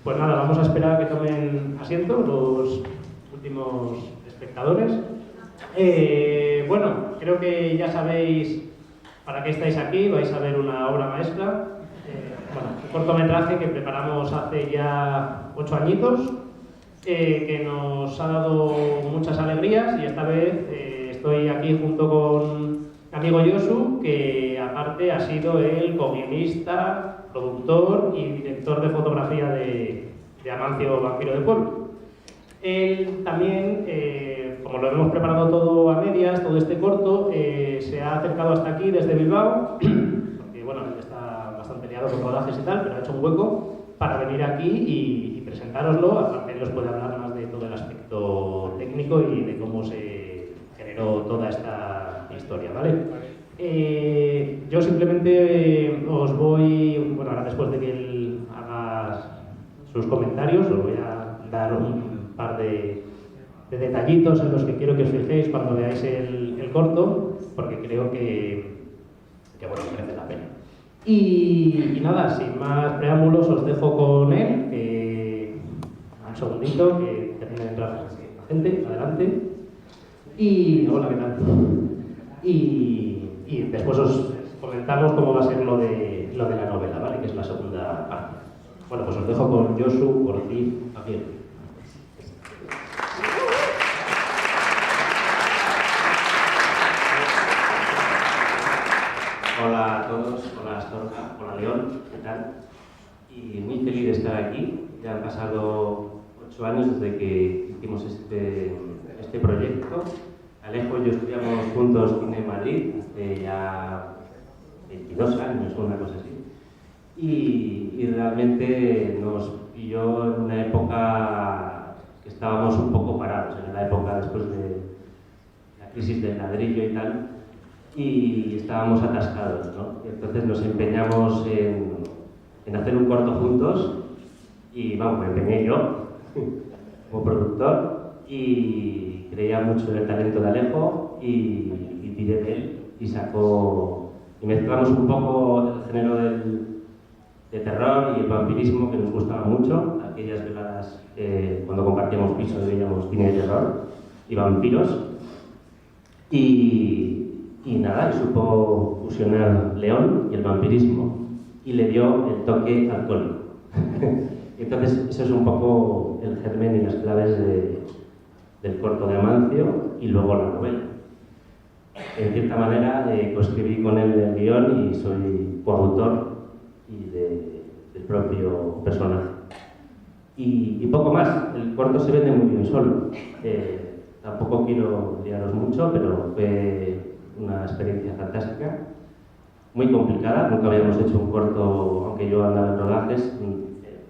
Pues nada, vamos a esperar a que tomen asiento los últimos espectadores. Bueno, creo que ya sabéis para qué estáis aquí. Vais a ver una obra maestra. Bueno, un cortometraje que preparamos hace ya 8 añitos, que nos ha dado muchas alegrías, y esta vez estoy aquí junto con mi amigo Josu, que aparte ha sido el co-guionista, productor y director de fotografía de Amancio, Vampiro de Pueblo. Él también, como lo hemos preparado todo a medias, todo este corto, se ha acercado hasta aquí desde Bilbao, porque bueno, él está bastante liado con rodajes y tal, pero ha hecho un hueco para venir aquí y presentároslo. Aparte él os puede hablar más de todo el aspecto técnico y de cómo se generó toda esta historia, ¿vale? Yo simplemente os voy, bueno, ahora después de que él haga sus comentarios, os voy a dar un par de detallitos en los que quiero que os fijéis cuando veáis el corto, porque creo que bueno, merece la pena. Y nada, sin más preámbulos, os dejo con él, un segundito, que termine de entrar la gente, adelante. Y hola, ¿qué tal? Y después os comentamos cómo va a ser lo de la novela, ¿vale? Que es la segunda parte. Bueno, pues os dejo con Josu, Ortiz, Javier. Hola a todos, hola Astorga, hola León, ¿qué tal? Y muy feliz de estar aquí. Ya han pasado 8 años desde que hicimos este proyecto. Alejo y yo estudiamos juntos cine en Madrid hace ya 22 años o una cosa así. Y realmente nos pilló en una época que estábamos un poco parados, en la época después de la crisis del ladrillo y tal, y estábamos atascados, ¿no? Entonces nos empeñamos en hacer un corto juntos, y vamos, me empeñé yo como productor, y creía mucho en el talento de Alejo y tiré de él y mezclamos un poco el género de terror y el vampirismo, que nos gustaba mucho, aquellas veladas cuando compartíamos piso y veíamos cine de terror y vampiros, y nada, y supo fusionar León y el vampirismo y le dio el toque alcohólico. Entonces eso es un poco el germen y las claves del corto de Amancio y luego la novela. En cierta manera coescribí con él el guión y soy coautor del propio personaje. Y poco más, el corto se vende muy bien solo. Tampoco quiero liaros mucho, pero fue una experiencia fantástica, muy complicada. Nunca habíamos hecho un corto, aunque yo andaba en rodajes,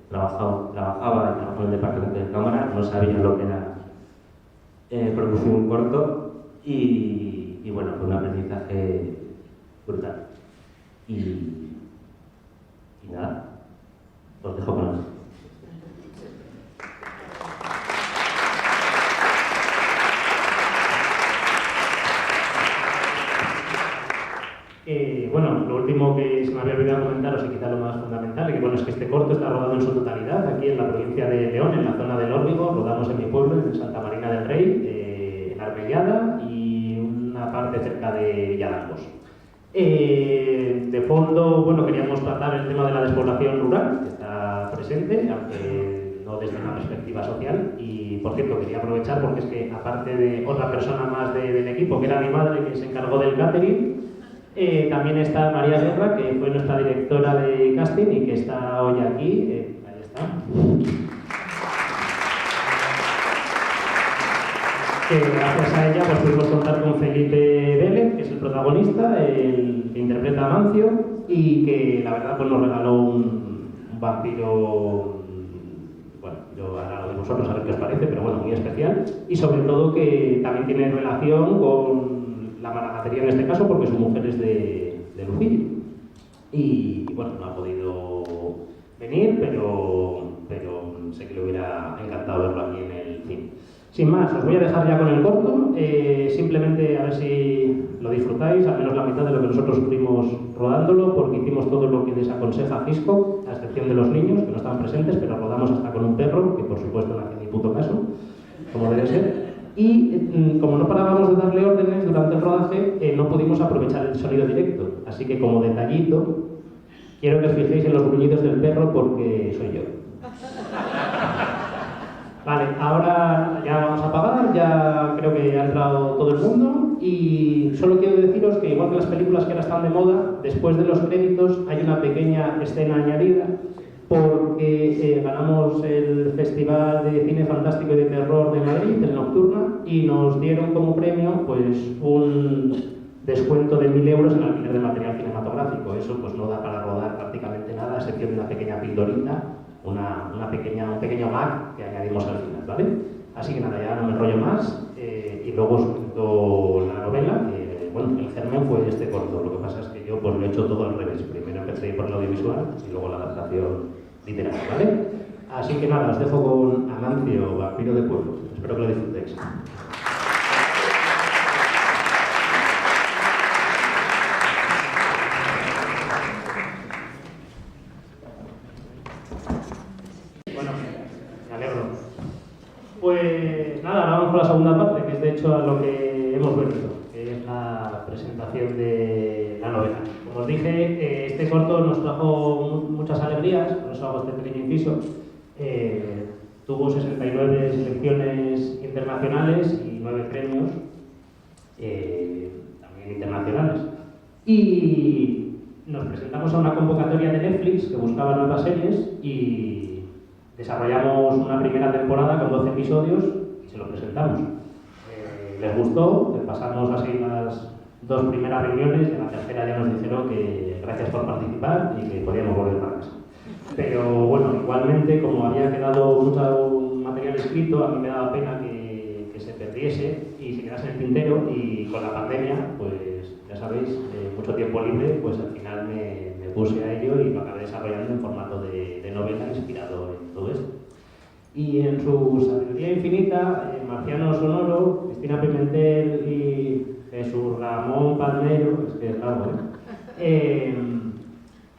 trabajaba y trabajaba en el departamento de cámara, no sabía lo que era producir un corto, y bueno, fue un aprendizaje brutal. Y nada, os dejo con eso. Bueno, lo último que se me había olvidado comentaros, y quizá lo más fundamental, que bueno, es que este corto está rodado en su totalidad aquí en la provincia de León, en la zona del Órbigo. Rodamos en mi pueblo, en Santa Marina del Rey, en Arbellada, y una parte cerca de Villalangos. De fondo, bueno, queríamos tratar el tema de la despoblación rural, que está presente, aunque no desde una perspectiva social. Y por cierto, quería aprovechar porque es que, aparte de otra persona más del equipo, que era mi madre, que se encargó del catering, también está María Guerra, que fue nuestra directora de casting y que está hoy aquí. Ahí está. Gracias a ella pues pudimos contar con Felipe Vélez, que es el protagonista, el que interpreta a Amancio, y que la verdad pues nos regaló un vampiro, bueno, yo ahora lo de vosotros a ver qué os parece, pero bueno, muy especial, y sobre todo que también tiene relación con la maragatería en este caso, porque su mujer es de Lucillo. Y bueno, no ha podido venir, pero sé que le hubiera encantado verlo aquí en el cine. Sin más, os voy a dejar ya con el corto, simplemente a ver si lo disfrutáis, al menos la mitad de lo que nosotros sufrimos rodándolo, porque hicimos todo lo que les aconseja Cisco, a excepción de los niños, que no estaban presentes, pero rodamos hasta con un perro, que por supuesto no hace ni puto caso, como debe ser. Y como no parábamos de darle órdenes durante el rodaje, no pudimos aprovechar el sonido directo. Así que como detallito, quiero que os fijéis en los gruñidos del perro porque soy yo. Vale, ahora ya vamos a pagar, ya creo que ha entrado todo el mundo y solo quiero deciros que igual que las películas que ahora están de moda, después de los créditos hay una pequeña escena añadida porque ganamos el Festival de Cine Fantástico y de Terror de Madrid, el Nocturna, y nos dieron como premio pues un descuento de 1.000 euros en alquiler de material cinematográfico. Eso pues no da para rodar prácticamente nada, a excepción de una pequeña pildorita, un pequeño gag que añadimos al final, ¿vale? Así que nada, ya no me enrollo más y luego os cuento la novela, que bueno, el germen fue este corto, lo que pasa es que yo pues lo he hecho todo al revés, primero empecé por el audiovisual y luego la adaptación literaria, ¿vale? Así que nada, os dejo con Amancio, vampiro de pueblo, espero que lo disfrutéis. Pues nada, ahora vamos con la segunda parte, que es de hecho a lo que hemos venido, que es la presentación de la novela. Como os dije, este corto nos trajo muchas alegrías, por eso hago este pequeño inciso. Tuvo 69 selecciones internacionales y 9 premios, también internacionales. Y nos presentamos a una convocatoria de Netflix que buscaba nuevas series y desarrollamos una primera temporada con 12 episodios y se lo presentamos. Les gustó, les pasamos así las 2 primeras reuniones y en la tercera ya nos dijeron que gracias por participar y que podíamos volver para casa. Pero bueno, igualmente, como había quedado mucho material escrito, a mí me daba pena que se perdiese y se quedase en el tintero, y con la pandemia, pues ya sabéis, mucho tiempo libre, pues al final me puse a ello y lo acabé desarrollando en formato de novela inspirado en todo esto. Y en su sabiduría infinita, Marciano Sonoro, Cristina Pimentel y Jesús Ramón Palmero, es que es largo,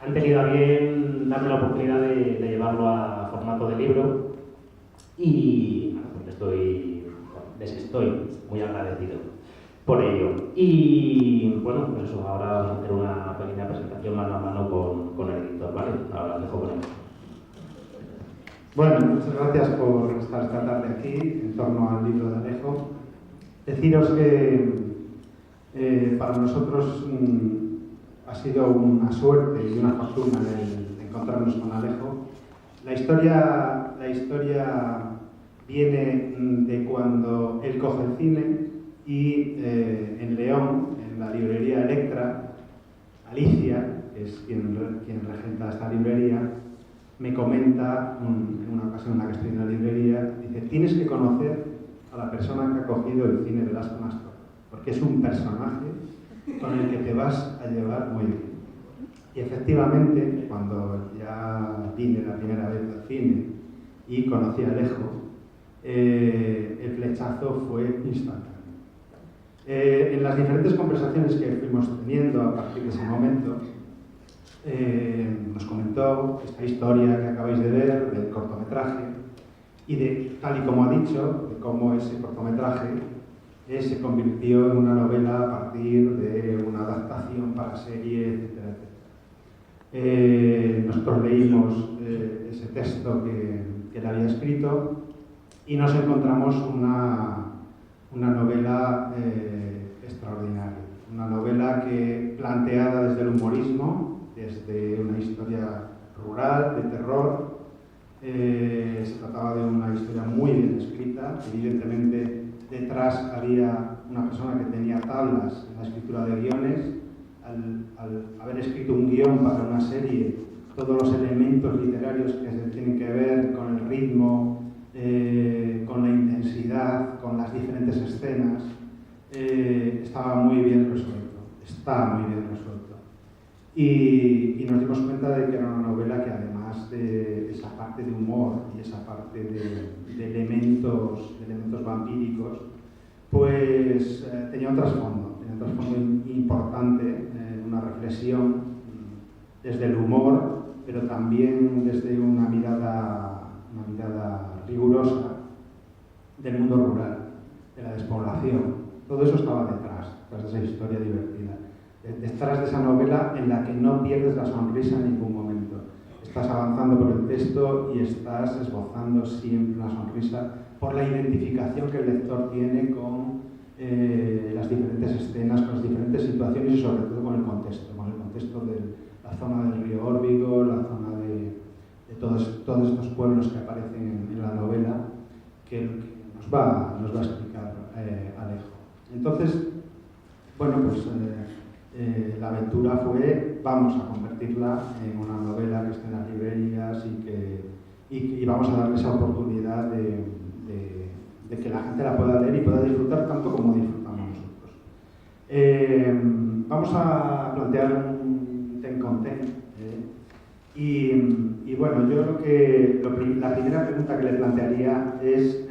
han tenido a bien darme la oportunidad de llevarlo a formato de libro y bueno, les estoy muy agradecido por ello. Y bueno, pues eso, ahora vamos a hacer una pequeña presentación mano a mano con el editor, ¿vale? Ahora os dejo con él. Bueno, muchas gracias por estar esta tarde aquí en torno al libro de Alejo. Deciros que para nosotros ha sido una suerte y una fortuna el encontrarnos con Alejo. La historia viene de cuando él coge el cine y en León, en la librería Electra, Alicia, que es quien regenta esta librería, me comenta en una ocasión en la que estoy en la librería, dice: tienes que conocer a la persona que ha cogido el cine de Las Conastor, porque es un personaje con el que te vas a llevar muy bien. Y efectivamente, cuando ya vine la primera vez al cine y conocí a Alejo, el flechazo fue instantáneo. En las diferentes conversaciones que fuimos teniendo a partir de ese momento, nos comentó esta historia que acabáis de ver del cortometraje y de, tal y como ha dicho, de cómo ese cortometraje se convirtió en una novela a partir de una adaptación para serie, etcétera, etcétera. Nosotros leímos ese texto que él había escrito y nos encontramos una novela extraordinaria, una novela que, planteada desde el humorismo, desde una historia rural, de terror, se trataba de una historia muy bien escrita. Evidentemente detrás había una persona que tenía tablas en la escritura de guiones. Al haber escrito un guión para una serie, todos los elementos literarios que tienen que ver con el ritmo, con la intensidad, con las diferentes escenas, estaba muy bien resuelto, está muy bien resuelto. Y nos dimos cuenta de que era una novela que además además de esa parte de humor y esa parte de elementos vampíricos, pues tenía un trasfondo importante, una reflexión desde el humor, pero también desde una mirada rigurosa del mundo rural, de la despoblación. Todo eso estaba detrás de esa historia divertida. Detrás de esa novela en la que no pierdes la sonrisa en ningún momento. Estás avanzando por el texto y estás esbozando siempre una sonrisa por la identificación que el lector tiene con las diferentes escenas, con las diferentes situaciones y sobre todo con el contexto de la zona del río Órbigo, la zona de todos estos pueblos que aparecen en la novela, que nos va a explicar Alejo. Entonces, bueno, pues la aventura fue, vamos a convertirla en una novela que esté en las librerías y vamos a darle esa oportunidad de que la gente la pueda leer y pueda disfrutar tanto como disfrutamos nosotros. Vamos a plantear un ten con ten. Y bueno, yo la primera pregunta que le plantearía es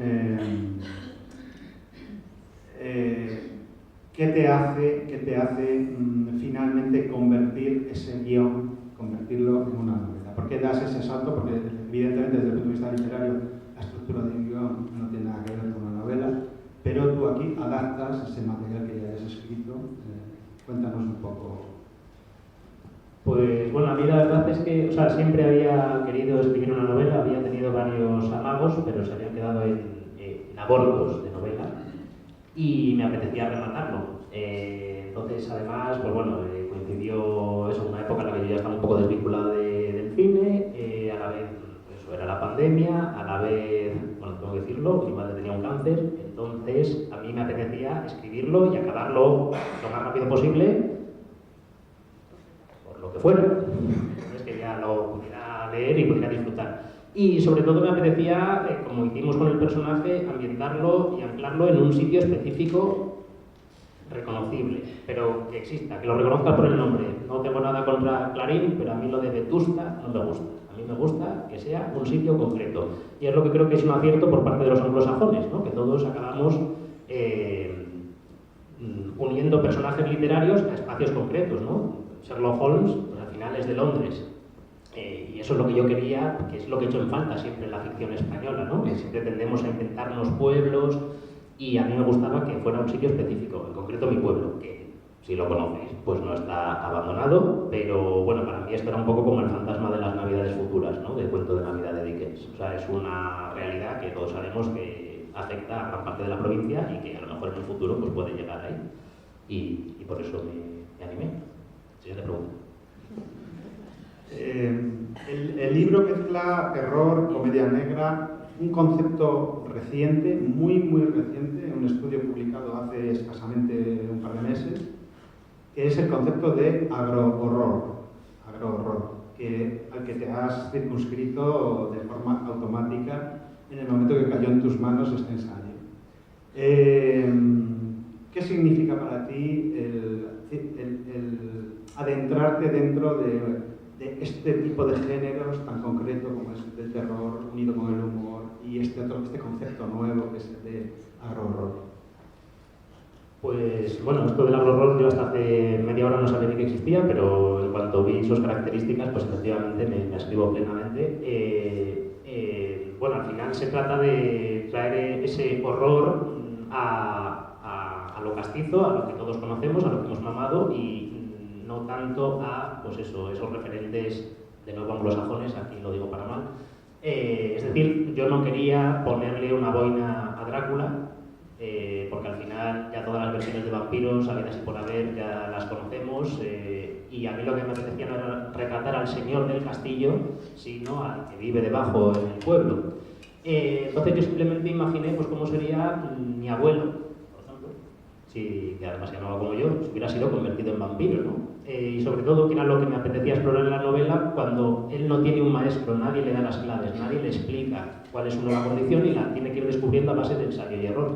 ¿qué te hace finalmente convertir ese guión, convertirlo en una novela? ¿Por qué das ese salto? Porque evidentemente desde el punto de vista literario la estructura de un guión no tiene nada que ver con una novela, pero tú aquí adaptas ese material que ya has escrito. Cuéntanos un poco. Pues bueno, a mí la verdad es que siempre había querido escribir una novela, había tenido varios amagos, pero se habían quedado en abortos de novela y me apetecía rematarlo. Entonces, además, pues bueno, coincidió eso, una época en la que yo ya estaba un poco desvinculado del cine, a la vez, eso era la pandemia, a la vez, bueno, tengo que decirlo, mi madre tenía un cáncer, entonces a mí me apetecía escribirlo y acabarlo lo más rápido posible, lo que fuera, es que ya lo pudiera leer y pudiera disfrutar. Y sobre todo me apetecía, como hicimos con el personaje, ambientarlo y anclarlo en un sitio específico reconocible, pero que exista, que lo reconozca por el nombre. No tengo nada contra Clarín, pero a mí lo de Vetusta no me gusta. A mí me gusta que sea un sitio concreto. Y es lo que creo que es un acierto por parte de los anglosajones, ¿no? Que todos acabamos uniendo personajes literarios a espacios concretos, ¿no? Sherlock Holmes, pues al final es de Londres. Y eso es lo que yo quería, que es lo que he hecho en falta siempre en la ficción española, ¿no? Que siempre tendemos a inventarnos pueblos y a mí me gustaba que fuera un sitio específico, en concreto mi pueblo, que si lo conocéis, pues no está abandonado, pero bueno, para mí esto era un poco como el fantasma de las Navidades futuras, ¿no? Del cuento de Navidad de Dickens. O sea, es una realidad que todos sabemos que afecta a gran parte de la provincia y que a lo mejor en el futuro pues puede llegar ahí. Y por eso me animé. Siguiente pregunta. El libro mezcla terror, comedia negra, un concepto reciente, muy reciente, un estudio publicado hace escasamente un par de meses, que es el concepto de agrohorror, al que te has circunscrito de forma automática en el momento que cayó en tus manos este ensayo. ¿Qué significa para ti el adentrarte dentro de este tipo de géneros tan concreto como es el del terror unido con el humor y este concepto nuevo que es el de agrohorror? Pues bueno, esto del agrohorror yo hasta hace media hora no sabía ni que existía, pero en cuanto vi sus características, pues efectivamente me ascribo plenamente. Bueno, al final se trata de traer ese horror a lo castizo, a lo que todos conocemos, a lo que hemos mamado y no tanto a, pues eso, esos referentes de nuevo anglosajones, aquí lo digo para mal. Es decir, yo no quería ponerle una boina a Drácula, porque al final ya todas las versiones de vampiros, habidas y por haber, ya las conocemos, y a mí lo que me apetecía no era retratar al señor del castillo, sino al que vive debajo en el pueblo. Entonces yo simplemente imaginé pues cómo sería mi abuelo, que además se llamaba como yo, si hubiera sido convertido en vampiro, ¿no? Y sobre todo, que era lo que me apetecía explorar en la novela, cuando él no tiene un maestro, nadie le da las claves, nadie le explica cuál es su nueva condición y la tiene que ir descubriendo a base de ensayo y error.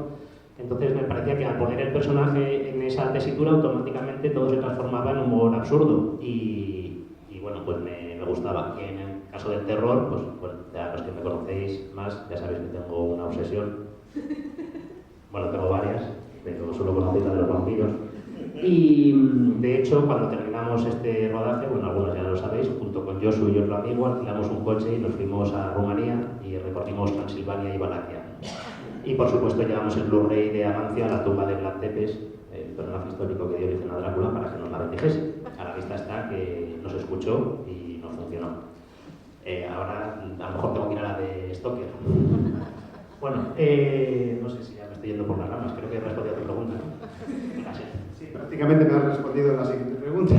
Entonces me parecía que al poner el personaje en esa tesitura, automáticamente todo se transformaba en humor absurdo y bueno, pues me gustaba. Que en el caso del terror, pues bueno, ya los que me conocéis más, ya sabéis que tengo una obsesión. Bueno, tengo varias, pero solo conocéis la de los vampiros. Y de hecho, cuando terminamos este rodaje, bueno, algunos ya lo sabéis, junto con Josu y otro amigo, alquilamos un coche y nos fuimos a Rumanía y recorrimos Transilvania y Valaquia. Y por supuesto llevamos el Blu-ray de Amancio a la tumba de Vlad Tepes, el personaje histórico que dio origen a Drácula, para que nos la bendijese. A la vista está que nos escuchó y nos funcionó. Ahora a lo mejor tengo que ir a la de Stoker. Bueno, no sé si ya me estoy yendo por las ramas, creo que he respondido a tu pregunta, ¿no? Gracias. Sí, prácticamente me has respondido a la siguiente pregunta.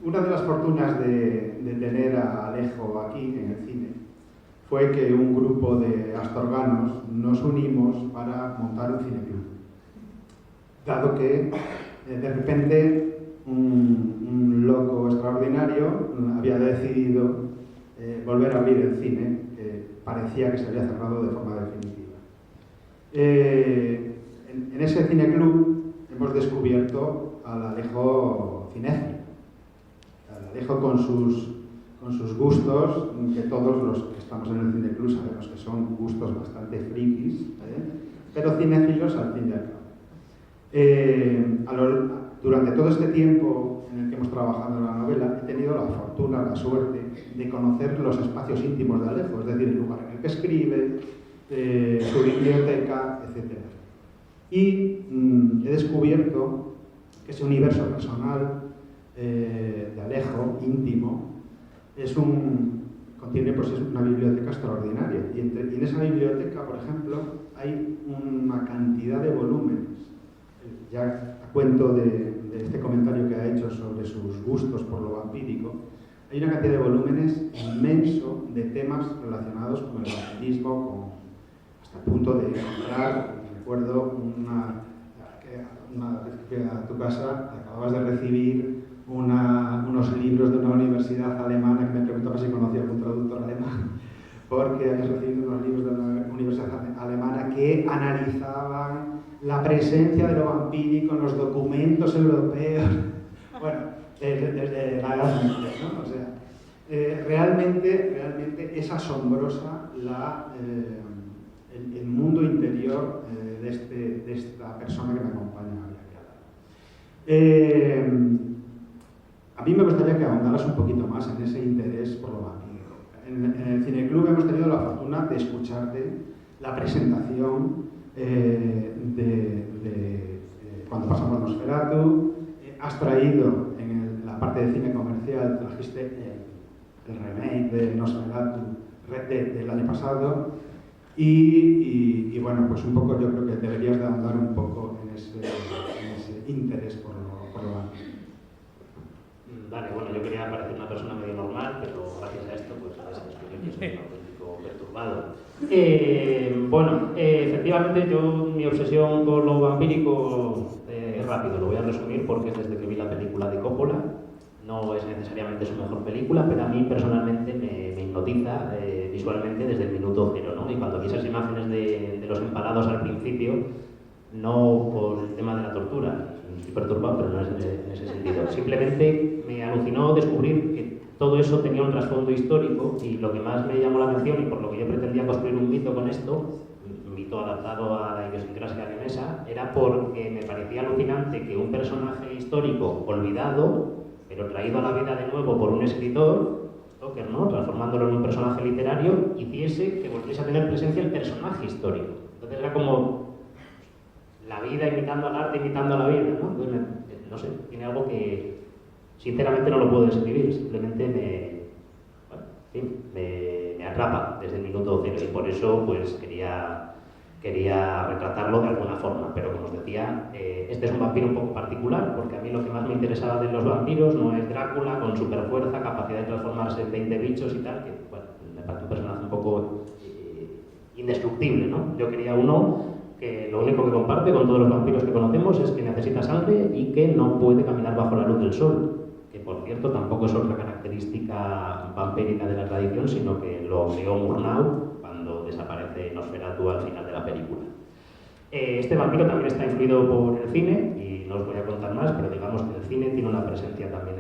Una de las fortunas de tener a Alejo aquí en el cine fue que un grupo de astorganos nos unimos para montar un cineclub. Dado que de repente un loco extraordinario había decidido volver a abrir el cine, que parecía que se había cerrado de forma definitiva. En ese cineclub hemos descubierto al Alejo cinéfilo, al Alejo con sus gustos, que todos los que estamos en el cineclub sabemos que son gustos bastante frikis, pero cinéfilos al fin y al cabo. Durante todo este tiempo en el que hemos trabajado en la novela, he tenido la fortuna, la suerte de conocer los espacios íntimos de Alejo, es decir, el lugar en el que escribe, su biblioteca, etc. Y he descubierto que ese universo personal de Alejo, íntimo, contiene pues, una biblioteca extraordinaria. Y en esa biblioteca, por ejemplo, hay una cantidad de volúmenes. Ya a cuento de este comentario que ha hecho sobre sus gustos por lo vampírico, hay una cantidad de volúmenes inmenso de temas relacionados con el vampirismo, hasta el punto de encontrar, recuerdo, una vez que fui a tu casa, acababas de recibir unos libros de una universidad alemana que me preguntaba si conocía algún traductor alemán, porque habías recibido unos libros de una universidad alemana que analizaban la presencia de lo vampírico en los documentos europeos, bueno, desde la Edad Media, ¿no? O sea, realmente es asombrosa el mundo interior de esta persona que me acompaña aquí al lado. A mí me gustaría que ahondaras un poquito más en ese interés por lo vampírico. En el cineclub hemos tenido la fortuna de escucharte la presentación cuando pasamos Nosferatu. Has traído en la parte de cine comercial, trajiste el remake de Nosferatu del año pasado y bueno, pues un poco yo creo que deberías de ahondar un poco en ese interés por lo vampírico. Vale, bueno, yo quería parecer una persona medio normal, pero gracias a esto, pues a veces que soy un auténtico perturbado. Bueno, efectivamente mi obsesión con lo vampírico es rápido, lo voy a resumir porque es desde que vi la película de Coppola. No es necesariamente su mejor película, pero a mí personalmente me hipnotiza visualmente desde el minuto cero, ¿no? Y cuando vi esas imágenes de los empalados al principio, no por el tema de la tortura, estoy perturbado, pero no es en ese sentido. Simplemente me alucinó descubrir que todo eso tenía un trasfondo histórico y lo que más me llamó la atención y por lo que yo pretendía construir un mito con esto, un mito adaptado a la idiosincrasia leonesa, era porque me parecía alucinante que un personaje histórico olvidado, pero traído a la vida de nuevo por un escritor, Stoker, ¿no?, transformándolo en un personaje literario, hiciese que volviese a tener presencia el personaje histórico. Entonces era como la vida imitando al arte, imitando a la vida, ¿no? Entonces, no sé, tiene algo que sinceramente no lo puedo describir, simplemente me atrapa desde el minuto cero y por eso pues quería retratarlo de alguna forma, pero como os decía, este es un vampiro un poco particular, porque a mí lo que más me interesaba de los vampiros no es Drácula con superfuerza, capacidad de transformarse en 20 bichos y tal, que bueno, me parece un personaje un poco indestructible, ¿no? Yo quería uno que lo único que comparte con todos los vampiros que conocemos es que necesita sangre y que no puede caminar bajo la luz del sol, que por cierto tampoco es otra característica vampírica de la tradición, sino que lo creó Murnau cuando desaparece Nosferatu al final de la película. Este vampiro también está influido por el cine, y no os voy a contar más, pero digamos que el cine tiene una presencia también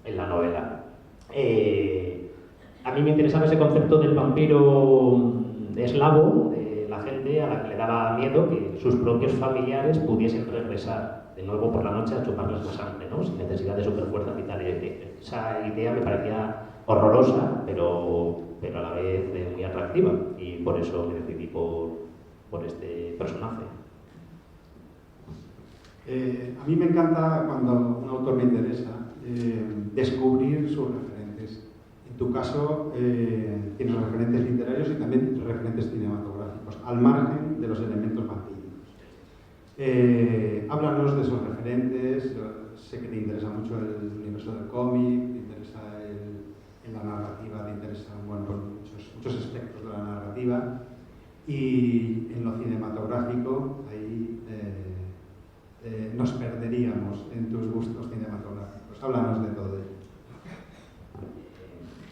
en la novela. A mí me interesaba ese concepto del vampiro eslavo, de la gente a la que le daba miedo que sus propios familiares pudiesen regresar de nuevo por la noche a chuparles la sangre, ¿no? Sin necesidad de superfuerza vital. Esa idea me parecía horrorosa, pero a la vez muy atractiva, y por eso me decidí por este personaje. A mí me encanta cuando un autor me interesa descubrir sus referentes. En tu caso, tienes referentes literarios y también referentes cinematográficos, al margen de los elementos vampíricos. Háblanos de esos referentes. Sé que te interesa mucho el universo del cómic, te interesa en la narrativa, te interesan muchos aspectos de la narrativa, y en lo cinematográfico ahí nos perderíamos en tus gustos cinematográficos. Háblanos de todo ello.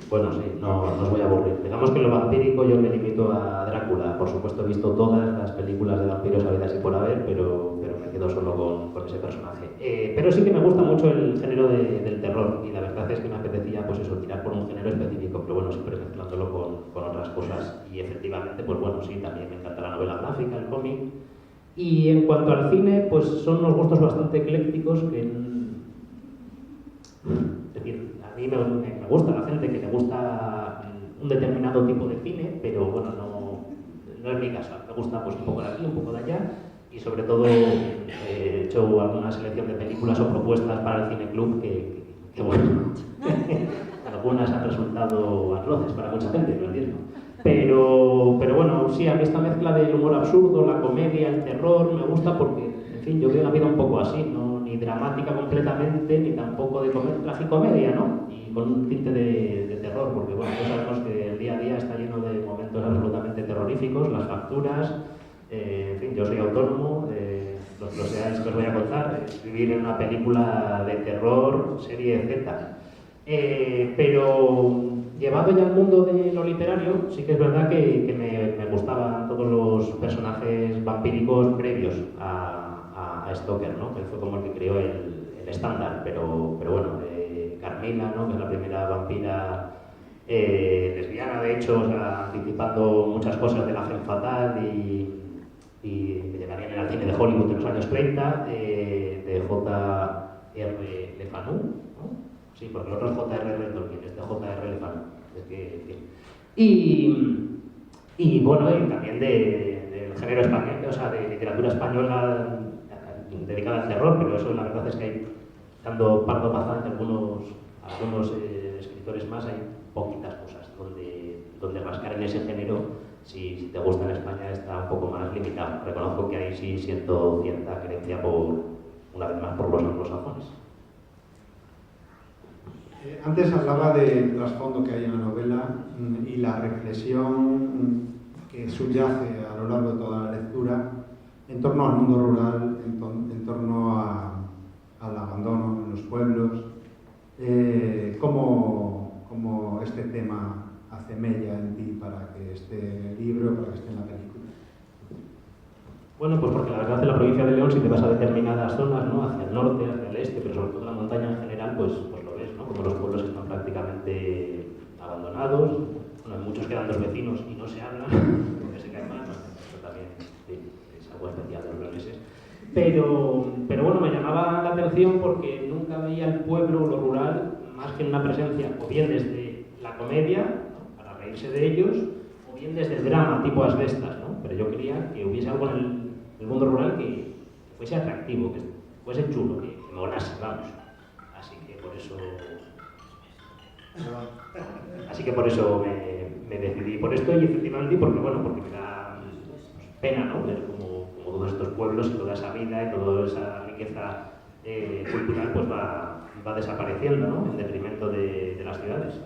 Bueno, sí, no os voy a aburrir. Digamos que en lo vampírico yo me limito a Drácula. Por supuesto he visto todas las películas de vampiros habidas y por haber, pero me quedo solo con ese personaje. Pero sí que me gusta mucho el género del terror, y la verdad es que me apetecía pues eso, tirar por un género específico, pero bueno, siempre mezclándolo con otras cosas. Y efectivamente, pues bueno, sí, también me encanta la novela gráfica, el cómic. Y en cuanto al cine, pues son unos gustos bastante eclécticos que... Es decir, a mí me gusta la gente que le gusta un determinado tipo de cine, pero bueno, no es mi caso. Me gusta pues un poco de aquí, un poco de allá, y sobre todo he hecho alguna selección de películas o propuestas para el cineclub que bueno, algunas han resultado atroces para mucha gente, lo entiendo. Pero bueno, sí, a mí esta mezcla del humor absurdo, la comedia, el terror, me gusta porque, en fin, yo veo la vida un poco así, ¿no? Ni dramática completamente, ni tampoco de tragicomedia, ¿no? Y con un tinte de terror, porque bueno, ya sabemos que el día a día está lleno de momentos absolutamente terroríficos, las facturas, en fin, yo soy autónomo, los que seáis que os voy a contar, vivir en una película de terror, serie Z. Pero llevado ya al mundo de lo literario, sí que es verdad que me gustaban todos los personajes vampíricos previos a Stoker, ¿no? Que fue como el que creó el estándar, pero bueno, Carmila, ¿no? Que es la primera vampira lesbiana, de hecho, o sea, anticipando muchas cosas de la Femme Fatale y que llegarían al cine de Hollywood en los años 30, de J.R. Le Fanu, ¿no? Sí, porque el otro es J.R.R. Tolkien, este J.R. Le Fanu. Y bueno, y también del género español, o sea, de literatura española dedicada al terror, pero eso la verdad es que hay, dando pardo pasante algunos escritores más, hay poquitas cosas donde rascar en ese género. Si te gusta en España está un poco más limitado. Reconozco que ahí sí siento cierta creencia una vez más por los anglosajones. Antes hablaba del trasfondo que hay en la novela y la reflexión que subyace a lo largo de toda la lectura en torno al mundo rural, en torno al abandono en los pueblos. ¿Cómo este tema hace mella en ti para que esté libro, para que esté en la película? Bueno, pues porque la verdad en la provincia de León, si te vas a determinadas zonas, ¿no? Hacia el norte, hacia el este, pero sobre todo la montaña en general, pues lo ves, ¿no? Como los pueblos están prácticamente abandonados. Bueno, muchos quedan dos vecinos y no se hablan, porque se caen mal, ¿no? Eso también es algo especial de los leoneses. Pero bueno, me llamaba la atención porque nunca veía el pueblo, lo rural, más que en una presencia, o bien desde la comedia, ¿no? Para reírse de ellos, o bien desde el drama, tipo Asbestas, ¿no? Pero yo quería que hubiese algo en el mundo rural que fuese atractivo, que fuese chulo, que molase, vamos. Así que por eso me decidí por esto, y efectivamente porque me da pena, ¿no? Ver como todos estos pueblos y toda esa vida y toda esa riqueza cultural pues va desapareciendo, ¿no? En detrimento de las ciudades.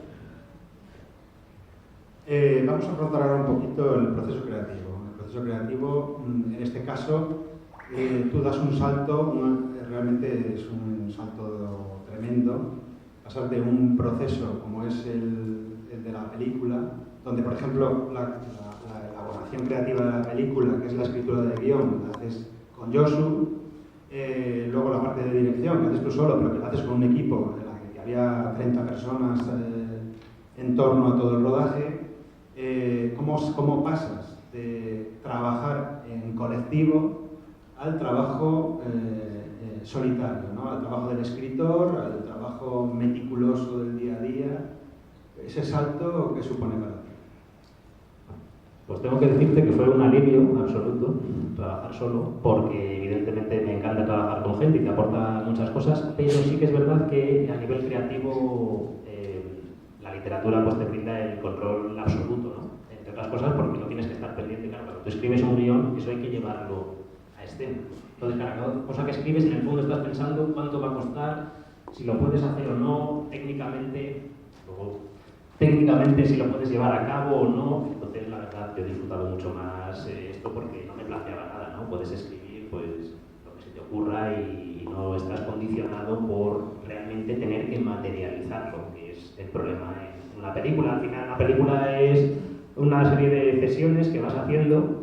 Vamos a afrontar ahora un poquito el proceso creativo. El proceso creativo, en este caso, tú das un salto, realmente es un salto tremendo, pasar de un proceso como es el de la película, donde, por ejemplo, la elaboración creativa de la película, que es la escritura de guión, la haces con Josu, luego la parte de dirección, que haces tú solo, pero que la haces con un equipo en la que había 30 personas en torno a todo el rodaje. ¿Cómo pasas de trabajar en colectivo al trabajo solitario, ¿no? Al trabajo del escritor, al trabajo meticuloso del día a día? ¿Ese salto qué supone para ti? Pues tengo que decirte que fue un alivio absoluto trabajar solo, porque evidentemente me encanta trabajar con gente y te aporta muchas cosas, pero sí que es verdad que a nivel creativo la literatura pues te brinda el control absoluto, ¿no? Entre otras cosas porque no tienes que estar pendiente, claro, cuando tú escribes un guión, eso hay que llevarlo a escena. Entonces, cada cosa que escribes, en el fondo estás pensando cuánto va a costar, si lo puedes hacer o no, técnicamente si lo puedes llevar a cabo o no. Entonces, la verdad, yo he disfrutado mucho más esto porque no me planteaba nada, ¿no? Puedes escribir pues lo que se te ocurra y no estás condicionado por realmente tener que materializarlo, que es el problema en una película. Al final, una película es una serie de cesiones que vas haciendo,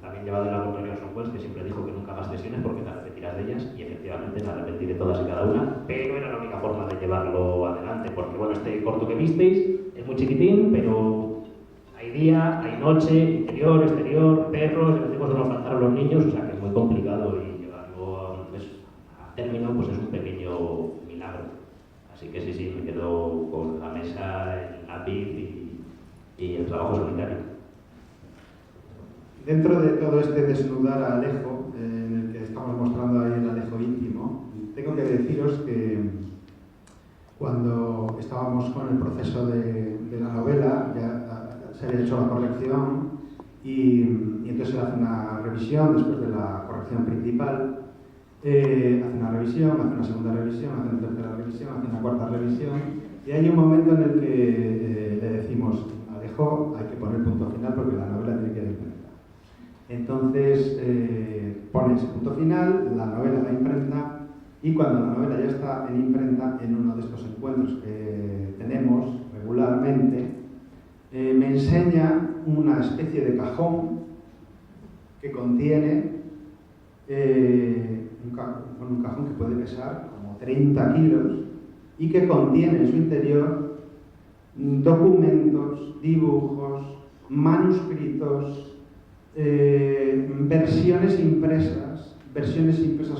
también llevado en la con Orson Welles, que siempre dijo que nunca hagas cesiones porque te arrepentirás de ellas, y efectivamente me arrepentí de todas y cada una, pero era la única forma de llevarlo adelante, porque bueno, este corto que visteis es muy chiquitín, pero hay día, hay noche, interior, exterior, perros, y los tipos no nos faltaron los niños, o sea que es muy complicado y llevarlo a término pues es un pequeño milagro. Así que sí, me quedo con la mesa, el lápiz y el trabajo solitario. Dentro de todo este desnudar a Alejo, en el que estamos mostrando ahí el Alejo íntimo, tengo que deciros que cuando estábamos con el proceso de la novela, ya se había hecho la corrección y entonces se hace una revisión después de la corrección principal. Hace una revisión, hace una segunda revisión, hace una tercera revisión, hace una cuarta revisión, y hay un momento en el que le decimos: Alejo, hay que poner punto final porque la novela tiene que ir a imprenta. Entonces pone ese punto final, la novela va a imprenta, y cuando la novela ya está en imprenta, en uno de estos encuentros que tenemos regularmente, me enseña una especie de cajón que contiene un cajón que puede pesar como 30 kilos y que contiene en su interior documentos, dibujos, manuscritos, versiones impresas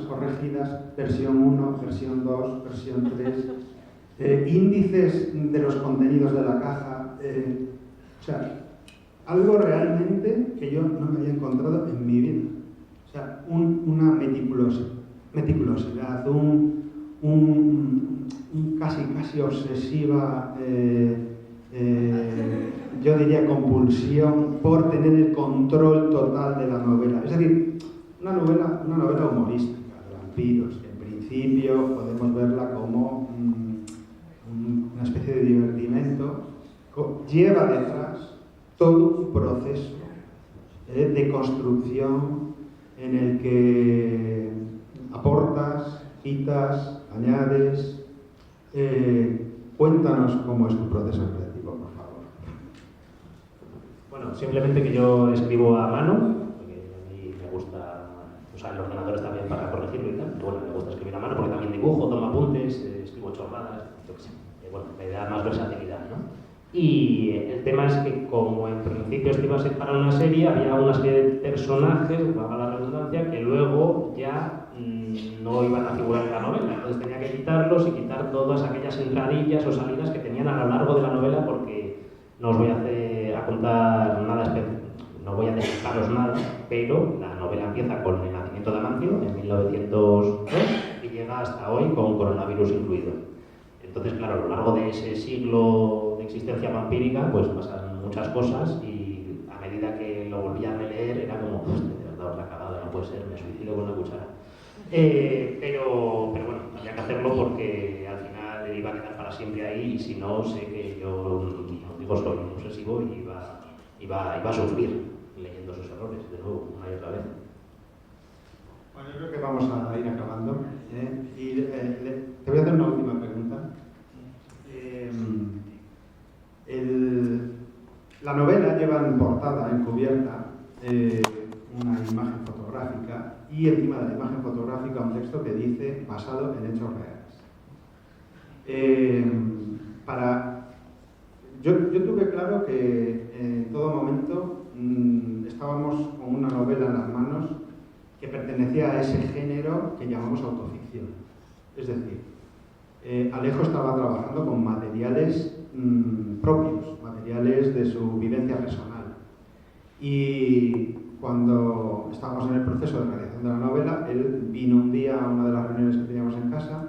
corregidas, versión 1, versión 2, versión 3, índices de los contenidos de la caja, o sea, algo realmente que yo no me había encontrado en mi vida. O sea, una meticulosidad, un casi obsesiva, yo diría compulsión por tener el control total de la novela. Es decir, una novela humorística de vampiros, que en principio podemos verla como una especie de divertimento, lleva detrás todo un proceso de construcción en el que aportas, quitas, añades. Cuéntanos cómo es tu proceso creativo, por favor. Bueno, simplemente que yo escribo a mano, porque a mí me gusta usar el ordenador también para corregirlo y tal, pero bueno, me gusta escribir a mano porque también dibujo, tomo apuntes, escribo chorradas, yo qué sé, bueno, me da más versatilidad, ¿no? Y el tema es que como en principio esto iba a ser para una serie, había una serie de personajes, valga la redundancia, que luego ya no iban a figurar en la novela, entonces tenía que quitarlos y quitar todas aquellas entradillas o salidas que tenían a lo largo de la novela, porque no os voy a contar nada especial, no voy a descifraros nada, pero la novela empieza con el nacimiento de Amancio en 1902 y llega hasta hoy con coronavirus incluido. Entonces, claro, a lo largo de ese siglo de existencia vampírica, pues pasan muchas cosas y a medida que lo volví a releer era como, hostia, de verdad os la cagada, no puede ser, me suicido con una cuchara. Pero bueno, había que hacerlo porque al final iba a quedar para siempre ahí y si no, sé que yo, como digo, soy un obsesivo y iba a sufrir leyendo sus errores de nuevo, una y otra vez. Bueno, yo creo que vamos a ir acabando. Te voy a hacer una última pregunta. La novela lleva en portada, en cubierta, una imagen fotográfica y encima de la imagen fotográfica un texto que dice basado en hechos reales. Para Yo tuve claro que en todo momento estábamos con una novela en las manos que pertenecía a ese género que llamamos autoficción. Es decir, Alejo estaba trabajando con materiales propios, materiales de su vivencia personal. Y cuando estábamos en el proceso de realización de la novela, él vino un día a una de las reuniones que teníamos en casa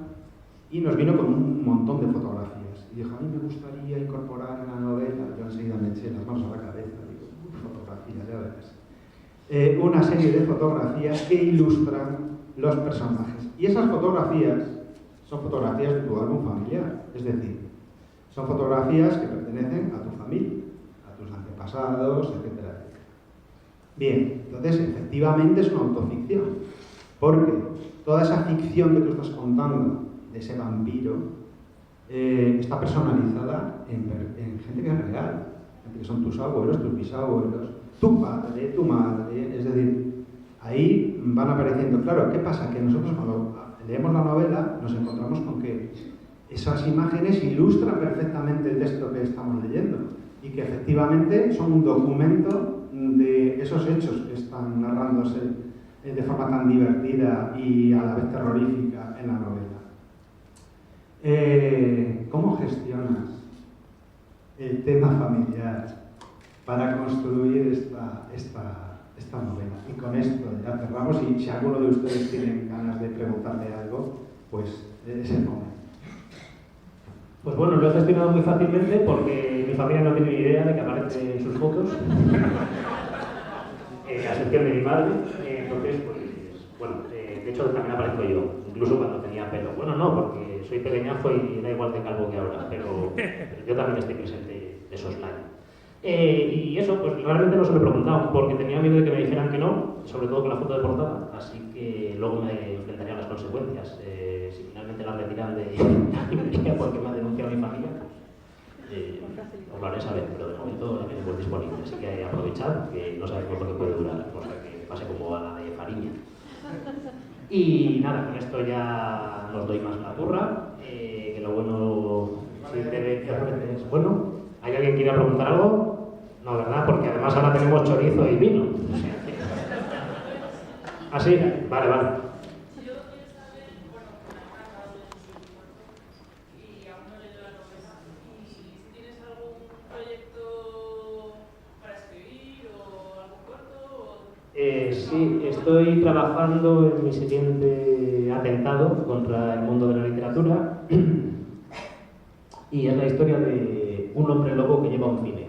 y nos vino con un montón de fotografías. Y dijo, a mí me gustaría incorporar en la novela. Yo enseguida me eché las manos a la cabeza, digo, fotografías, ya verás. Una serie de fotografías que ilustran los personajes. Y esas fotografías son fotografías de tu álbum familiar. Es decir, son fotografías que pertenecen a tu familia, a tus antepasados, etcétera, etcétera. Bien, entonces efectivamente es una autoficción. Porque toda esa ficción que tú estás contando de ese vampiro está personalizada en gente que es real, gente que son tus abuelos, tus bisabuelos, tu padre, tu madre, es decir, ahí van apareciendo. Claro, ¿qué pasa? Que nosotros cuando leemos la novela nos encontramos con que esas imágenes ilustran perfectamente el texto que estamos leyendo y que efectivamente son un documento de esos hechos que están narrándose de forma tan divertida y a la vez terrorífica en la novela. ¿Cómo gestionas el tema familiar para construir esta novela? Y con esto ya cerramos, y si alguno de ustedes tiene ganas de preguntarme algo, pues es el momento. Pues bueno, lo he gestionado muy fácilmente porque mi familia no tiene ni idea de que aparecen en sus fotos, a excepción de mi madre. Entonces, pues bueno, de hecho también aparezco yo, incluso cuando tenía pelo. Bueno, no, porque soy pequeñazo y da igual de calvo que ahora, pero yo también estoy presente de soslayo. Y eso, pues realmente no se lo he preguntado, porque tenía miedo de que me dijeran que no, sobre todo con la foto de portada, así que luego me enfrentaría a las consecuencias. Si finalmente la retiran de la librería porque me ha denunciado mi familia, os lo haré saber, pero de momento la tenemos disponible, así que aprovechad, que no sabemos lo que puede durar, o sea que pase como a la de Fariña. Y nada, con esto ya nos doy más la turra, que lo bueno sí debe que es bueno. ¿Hay alguien que quiera preguntar algo? No, ¿verdad? Porque además ahora tenemos chorizo y vino. ¿Ah, sí? Vale, vale. Yo quiero saber, bueno, me han acabado de su corto y aún no he leído la novela. Y si tienes algún proyecto para escribir o algún corto. Sí, estoy trabajando en mi siguiente atentado contra el mundo de la literatura. Y es la historia de un hombre lobo que lleva un cine.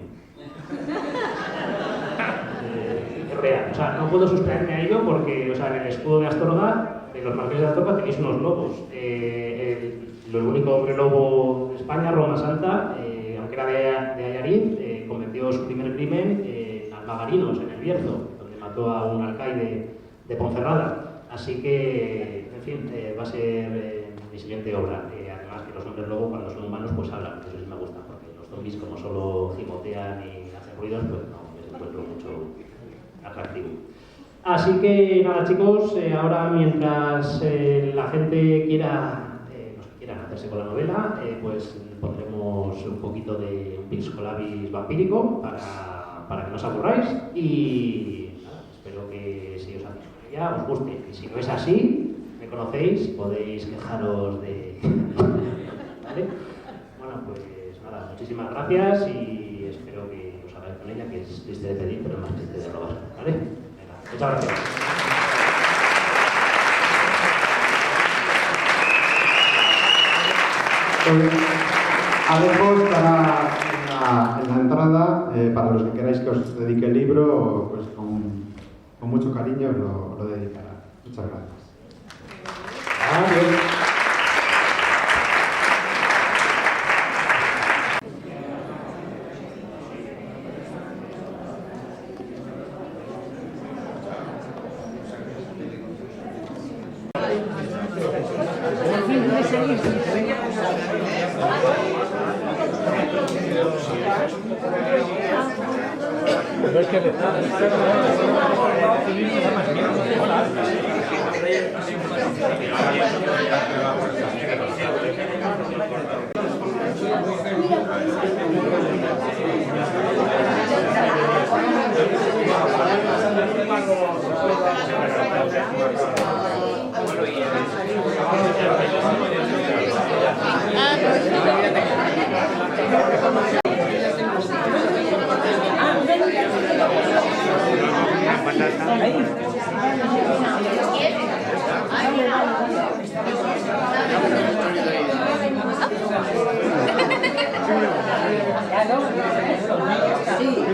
Es real, o sea, no puedo sustraerme a ello porque, o sea, en el escudo de Astorga, de los marqueses de Astorga, tenéis unos lobos. El único hombre lobo de España, Roma Santa, aunque era de Allariz, cometió su primer crimen en Almagarinos, en el Bierzo, donde mató a un alcaide de Ponferrada. Así que, en fin, va a ser mi siguiente obra. Además que los hombres lobo, cuando son humanos, pues hablan, eso sí me gusta, porque los zombies, como solo gimotean y hacen ruidos, pues no, les encuentro mucho atractivo. Así que nada, chicos, ahora mientras la gente quiera hacerse con la novela, pues pondremos un poquito de Pisco Labis vampírico para que no os aburráis y nada, espero que si os hacéis con ella os guste. Y si no es así, me conocéis, podéis quejaros de... ¿Vale? Bueno, pues nada, muchísimas gracias y espero que os hagáis con ella, que es triste de pedir, pero más triste de robar. ¿Vale? Venga, muchas gracias. Alejo estará en la entrada, para los que queráis que os dedique el libro, pues con mucho cariño os lo dedicará. Muchas gracias. Adiós. Sí.